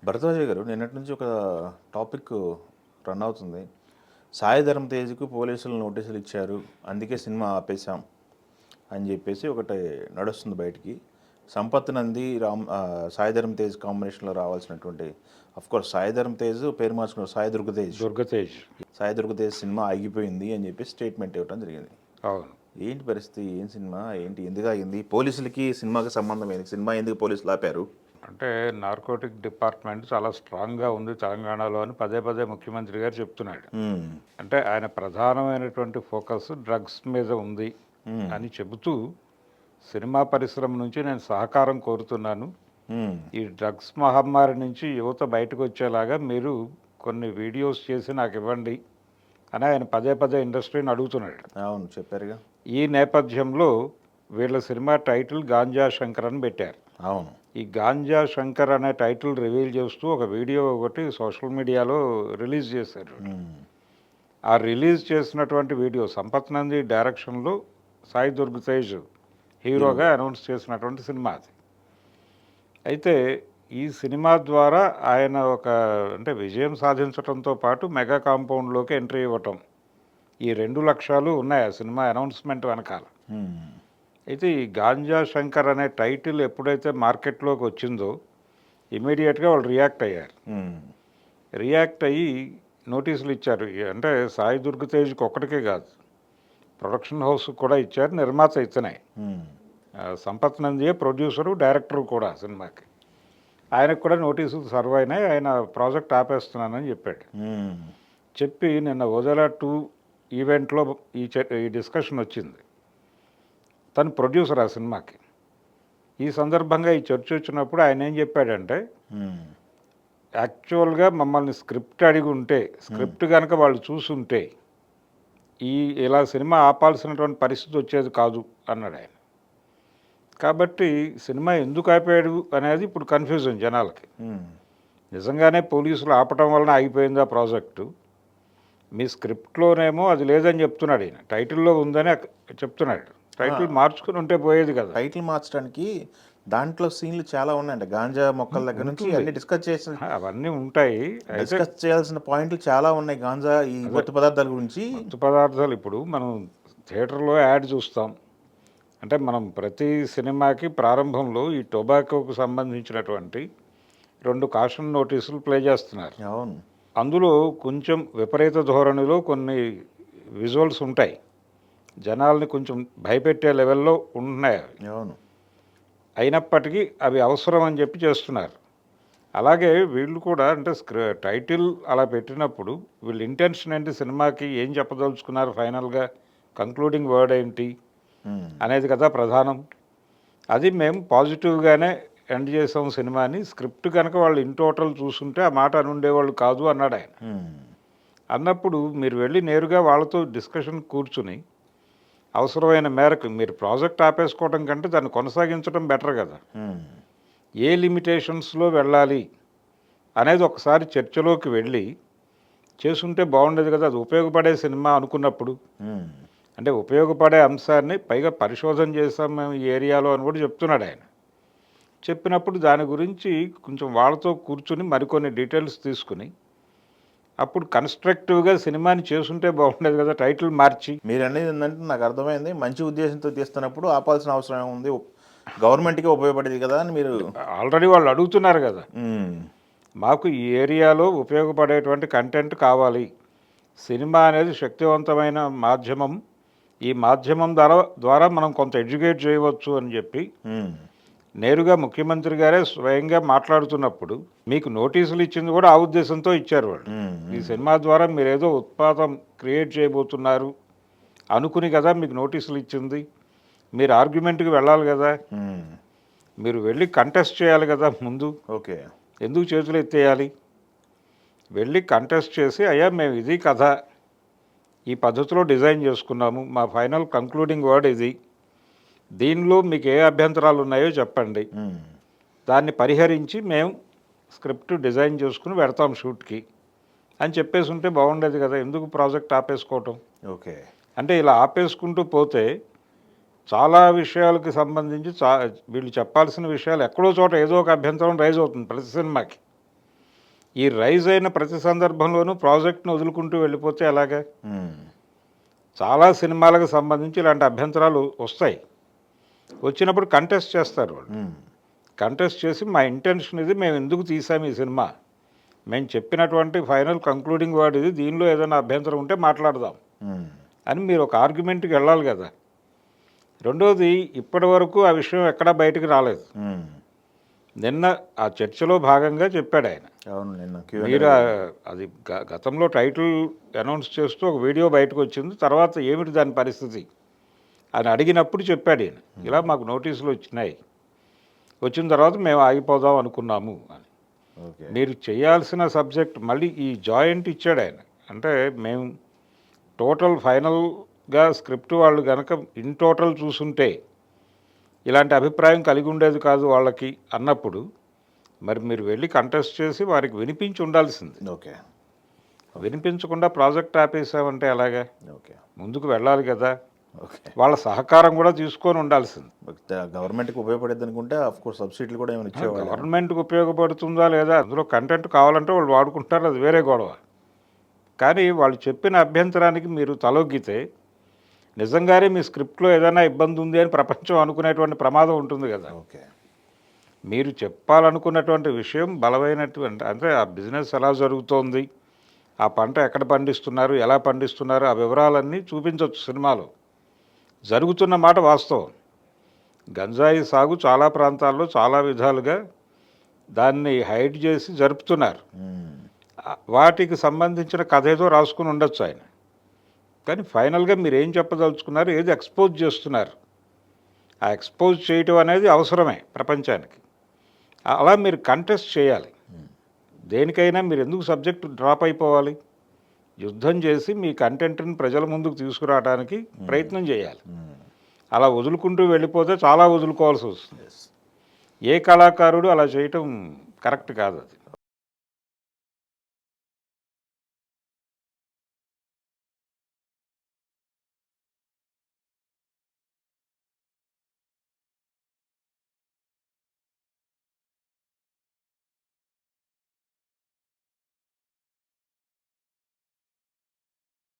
భరద్వాజ గారు నిన్నటి నుంచి ఒక టాపిక్ రన్ అవుతుంది. సాయి ధరమ్ తేజ్కు పోలీసులు నోటీసులు ఇచ్చారు, అందుకే సినిమా ఆపేశాం అని చెప్పేసి ఒకటి నడుస్తుంది బయటికి. సంపత్ నంది సాయి ధరమ్ తేజ్ కాంబినేషన్లో రావాల్సినటువంటి, కోర్స్ సాయి ధరమ్ తేజ్ పేరు మార్చుకున్నారు, సాయి దుర్గతేజ్ సాయి దుర్గతేజ్ సినిమా ఆగిపోయింది అని చెప్పి స్టేట్మెంట్ ఇవ్వడం జరిగింది. అవును. ఏంటి పరిస్థితి, ఏం సినిమా ఏంటి, ఎందుకు ఆగింది, పోలీసులకి సినిమాకి సంబంధం ఏంటి, సినిమా ఎందుకు పోలీసులు ఆపారు? అంటే నార్కోటిక్ డిపార్ట్మెంట్ చాలా స్ట్రాంగ్గా ఉంది తెలంగాణలో అని పదే పదే ముఖ్యమంత్రి గారు చెప్తున్నాడు. అంటే ఆయన ప్రధానమైనటువంటి ఫోకస్ డ్రగ్స్ మీద ఉంది అని చెబుతూ సినిమా పరిశ్రమ నుంచి నేను సహకారం కోరుతున్నాను, ఈ డ్రగ్స్ మహమ్మారి నుంచి యువత బయటకు వచ్చేలాగా మీరు కొన్ని వీడియోస్ చేసి నాకు ఇవ్వండి అని ఆయన పదే పదే ఇండస్ట్రీని అడుగుతున్నాడు. అవును, చెప్పారుగా. ఈ నేపథ్యంలో వీళ్ళ సినిమా టైటిల్ గాంజా శంకర్ అని పెట్టారు. అవును. ఈ గాంజా శంకర్ అనే టైటిల్ రివీల్ చేస్తూ ఒక వీడియో ఒకటి సోషల్ మీడియాలో రిలీజ్ చేశారు. ఆ రిలీజ్ చేసినటువంటి వీడియో సంపత్ నంది డైరెక్షన్లో సాయి దుర్గతేజ్ హీరోగా అనౌన్స్ చేసినటువంటి సినిమా అది. అయితే ఈ సినిమా ద్వారా ఆయన అంటే విజయం సాధించడంతో పాటు మెగా కాంపౌండ్లోకి ఎంట్రీ ఇవ్వటం, ఈ 2 లక్ష్యాలు ఉన్నాయి ఆ సినిమా అనౌన్స్మెంట్ వెనకాల. అయితే ఈ గాంజా శంకర్ అనే టైటిల్ ఎప్పుడైతే మార్కెట్లోకి వచ్చిందో ఇమీడియట్గా వాళ్ళు రియాక్ట్ అయ్యారు. రియాక్ట్ అయ్యి నోటీసులు ఇచ్చారు. అంటే సాయి దుర్గతేజ్కి ఒక్కడికే కాదు, ప్రొడక్షన్ హౌస్ కూడా ఇచ్చారు, నిర్మాత ఇతనే. సంపత్ నందియే ప్రొడ్యూసరు, డైరెక్టరు కూడా సినిమాకి. ఆయనకు కూడా నోటీసులు సర్వ్ అయినాయి, ఆయన ప్రాజెక్ట్ ఆపేస్తున్నానని చెప్పాడు. చెప్పి నిన్న ఓజలా 2 ఈవెంట్లో ఈ డిస్కషన్ వచ్చింది. తను ప్రొడ్యూసర్ ఆ సినిమాకి. ఈ సందర్భంగా ఈ చర్చ వచ్చినప్పుడు ఆయన ఏం చెప్పాడంటే, యాక్చువల్గా మమ్మల్ని స్క్రిప్ట్ అడిగి ఉంటే, స్క్రిప్ట్ కనుక వాళ్ళు చూసుంటే ఇలా సినిమా ఆపాల్సినటువంటి పరిస్థితి వచ్చేది కాదు అన్నాడు ఆయన. కాబట్టి సినిమా ఎందుకు ఆపాడు అనేది ఇప్పుడు కన్ఫ్యూజన్ జనాలకి. నిజంగానే పోలీసులు ఆపటం వలన ఆగిపోయింది ఆ ప్రాజెక్టు, మీ స్క్రిప్ట్లోనేమో అది లేదని చెప్తున్నాడు ఈయన, టైటిల్లో ఉందని చెప్తున్నాడు. టైటిల్ మార్చుకుని ఉంటే పోయేది కదా. టైటిల్ మార్చడానికి దాంట్లో సీన్లు చాలా ఉన్నాయంట, గాంజా మొక్కల దగ్గర నుంచి అన్ని డిస్కస్ చేసి అవన్నీ ఉంటాయి. డిస్కస్ చేయాల్సిన పాయింట్లు చాలా ఉన్నాయి గాంజా ఈ మత్తు పదార్థాల గురించి. మత్తు పదార్థాలు ఇప్పుడు మనం థియేటర్లో యాడ్ చూస్తాం. అంటే మనం ప్రతి సినిమాకి ప్రారంభంలో ఈ టొబాకోకు సంబంధించినటువంటి 2 కాషన్ నోటీసులు ప్లే చేస్తున్నారు. అవును. అందులో కొంచెం విపరీత ధోరణిలో కొన్ని విజువల్స్ ఉంటాయి, జనాల్ని కొంచెం భయపెట్టే లెవెల్లో ఉంటున్నాయి. అవును. అయినప్పటికీ అవి అవసరం అని చెప్పి చేస్తున్నారు. అలాగే వీళ్ళు కూడా అంటే టైటిల్ అలా పెట్టినప్పుడు వీళ్ళ ఇంటెన్షన్ ఏంటి, సినిమాకి ఏం చెప్పదలుచుకున్నారు, ఫైనల్గా కంక్లూడింగ్ వర్డ్ ఏంటి అనేది కదా ప్రధానం. అది మేము పాజిటివ్గానే ఎండ్ చేసాం సినిమాని, స్క్రిప్ట్ కనుక వాళ్ళు ఇన్ టోటల్ చూసుంటే ఆ మాట అనుండేవాళ్ళు కాదు అన్నాడు ఆయన. అన్నప్పుడు మీరు వెళ్ళి నేరుగా వాళ్ళతో డిస్కషన్ కూర్చుని అవసరమైన మేరకు మీరు ప్రాజెక్ట్ ఆపేసుకోవడం కంటే దాన్ని కొనసాగించడం బెటర్ కదా. ఏ లిమిటేషన్స్లో వెళ్ళాలి అనేది ఒకసారి చర్చలోకి వెళ్ళి చేసుంటే బాగుండేది కదా. అది ఉపయోగపడే సినిమా అనుకున్నప్పుడు, అంటే ఉపయోగపడే అంశాన్ని పైగా పరిశోధన చేసాం మేము ఈ ఏరియాలో అని కూడా చెప్తున్నాడు ఆయన. చెప్పినప్పుడు దాని గురించి కొంచెం వాళ్ళతో కూర్చుని మరికొన్ని డీటెయిల్స్ తీసుకుని అప్పుడు కన్స్ట్రక్టివ్గా సినిమాని చేసుంటే బాగుండేది కదా, టైటిల్ మార్చి. మీరు అనేది ఏంటంటే నాకు అర్థమైంది, మంచి ఉద్దేశంతో తీస్తున్నప్పుడు ఆపాల్సిన అవసరం ఉంది, గవర్నమెంట్కి ఉపయోగపడేది కదా అని మీరు ఆల్రెడీ వాళ్ళు అడుగుతున్నారు కదా. మాకు ఈ ఏరియాలో ఉపయోగపడేటువంటి కంటెంట్ కావాలి, సినిమా అనేది శక్తివంతమైన మాధ్యమం, ఈ మాధ్యమం ద్వారా మనం కొంత ఎడ్యుకేట్ చేయవచ్చు అని చెప్పి నేరుగా ముఖ్యమంత్రి గారే స్వయంగా మాట్లాడుతున్నప్పుడు మీకు నోటీసులు ఇచ్చింది కూడా ఆ ఉద్దేశంతో ఇచ్చారు వాళ్ళు. ఈ సినిమా ద్వారా మీరు ఏదో ఉత్పాదం క్రియేట్ చేయబోతున్నారు అనుకుని కదా మీకు నోటీసులు ఇచ్చింది. మీరు ఆర్గ్యుమెంట్కి వెళ్ళాలి కదా, మీరు వెళ్ళి కంటెస్ట్ చేయాలి కదా ముందు. ఓకే, ఎందుకు చేతులు ఎత్తేయాలి? వెళ్ళి కంటెస్ట్ చేసి, అయ్యా మేము ఇది కథ ఈ పద్ధతిలో డిజైన్ చేసుకున్నాము, మా ఫైనల్ కంక్లూడింగ్ వర్డ్ ఇది, దీనిలో మీకు ఏ అభ్యంతరాలు ఉన్నాయో చెప్పండి, దాన్ని పరిహరించి మేము స్క్రిప్ట్ డిజైన్ చేసుకుని పెడతాం షూట్కి అని చెప్పేసి ఉంటే బాగుండేది కదా. ఎందుకు ప్రాజెక్ట్ ఆపేసుకోవటం? ఓకే, అంటే ఇలా ఆపేసుకుంటూ పోతే చాలా విషయాలకు సంబంధించి వీళ్ళు చెప్పాల్సిన విషయాలు ఎక్కడో చోట ఏదో ఒక అభ్యంతరం రైజ్ అవుతుంది ప్రతి సినిమాకి. ఈ రైజ్ అయిన ప్రతి సందర్భంలోనూ ప్రాజెక్ట్ను వదులుకుంటూ వెళ్ళిపోతే ఎలాగా? చాలా సినిమాలకు సంబంధించి ఇలాంటి అభ్యంతరాలు వస్తాయి. వచ్చినప్పుడు కంటెస్ట్ చేస్తారు వాళ్ళు. కంటెస్ట్ చేసి మా ఇంటెన్షన్ ఇది, మేము ఎందుకు తీసాము ఈ సినిమా, మేము చెప్పినటువంటి ఫైనల్ కంక్లూడింగ్ వర్డ్ ఇది, దీనిలో ఏదైనా అభ్యంతరం ఉంటే మాట్లాడదాం అని మీరు ఒక ఆర్గ్యుమెంట్కి వెళ్ళాలి కదా. రెండోది, ఇప్పటి వరకు ఆ విషయం ఎక్కడా బయటకు రాలేదు. నిన్న ఆ చర్చలో భాగంగా చెప్పాడు ఆయన. అవును, నిన్న మీరు అది గతంలో టైటిల్ అనౌన్స్ చేస్తూ ఒక వీడియో బయటకు వచ్చింది, తర్వాత ఏమిటి దాని పరిస్థితి అని అడిగినప్పుడు చెప్పాడు ఈయన, ఇలా మాకు నోటీసులు వచ్చినాయి, వచ్చిన తర్వాత మేము ఆగిపోదాం అనుకున్నాము అని. మీరు చేయాల్సిన సబ్జెక్ట్ మళ్ళీ ఈ జాయింట్ ఇచ్చాడు ఆయన. అంటే మేము టోటల్ ఫైనల్గా స్క్రిప్ట్ వాళ్ళు కనుక ఇన్ టోటల్ చూసుంటే ఇలాంటి అభిప్రాయం కలిగి ఉండేది కాదు వాళ్ళకి అన్నప్పుడు, మరి మీరు వెళ్ళి కంటెస్ట్ చేసి వారికి వినిపించి ఉండాల్సింది. ఓకే, వినిపించకుండా ప్రాజెక్ట్ ఆపేసామంటే ఎలాగా? ఓకే, ముందుకు వెళ్ళాలి కదా. ఓకే, వాళ్ళ సహకారం కూడా తీసుకొని ఉండాల్సింది. గవర్నమెంట్కి ఉపయోగపడేది అనుకుంటే ఆఫ్కోర్స్ సబ్సిడీలు కూడా ఏమైనా ఇచ్చేవాళ్ళు. గవర్నమెంట్కి ఉపయోగపడుతుందా లేదా, అందులో కంటెంట్ కావాలంటే వాళ్ళు వాడుకుంటారు, అది వేరే గొడవ. కానీ వాళ్ళు చెప్పిన అభ్యంతరానికి మీరు తలొగ్గితే నిజంగానే మీ స్క్రిప్ట్లో ఏదైనా ఇబ్బంది ఉంది అని ప్రపంచం అనుకునేటువంటి ప్రమాదం ఉంటుంది కదా. ఓకే, మీరు చెప్పాలనుకున్నటువంటి విషయం బలమైనటువంటి, అంటే ఆ బిజినెస్ ఎలా జరుగుతోంది, ఆ పంట ఎక్కడ పండిస్తున్నారు, ఎలా పండిస్తున్నారు, ఆ వివరాలన్నీ చూపించవచ్చు సినిమాలో. జరుగుతున్న మాట వాస్తవం. గంజాయి సాగు చాలా ప్రాంతాల్లో చాలా విధాలుగా దాన్ని హైడ్ చేసి జరుపుతున్నారు. వాటికి సంబంధించిన కథ ఏదో రాసుకుని ఉండొచ్చు ఆయన. కానీ ఫైనల్గా మీరు ఏం చెప్పదలుచుకున్నారు, ఏది ఎక్స్పోజ్ చేస్తున్నారు, ఆ ఎక్స్పోజ్ చేయటం అనేది అవసరమే ప్రపంచానికి. అలా మీరు కంటెస్ట్ చేయాలి. దేనికైనా మీరు ఎందుకు సబ్జెక్ట్ డ్రాప్ అయిపోవాలి? యుద్ధం చేసి మీ కంటెంట్ని ప్రజల ముందుకు తీసుకురావడానికి ప్రయత్నం చేయాలి. అలా వదులుకుంటూ వెళ్ళిపోతే చాలా వదులుకోవాల్సి వస్తుంది. ఏ కళాకారుడు అలా చేయటం కరెక్ట్ కాదు. అది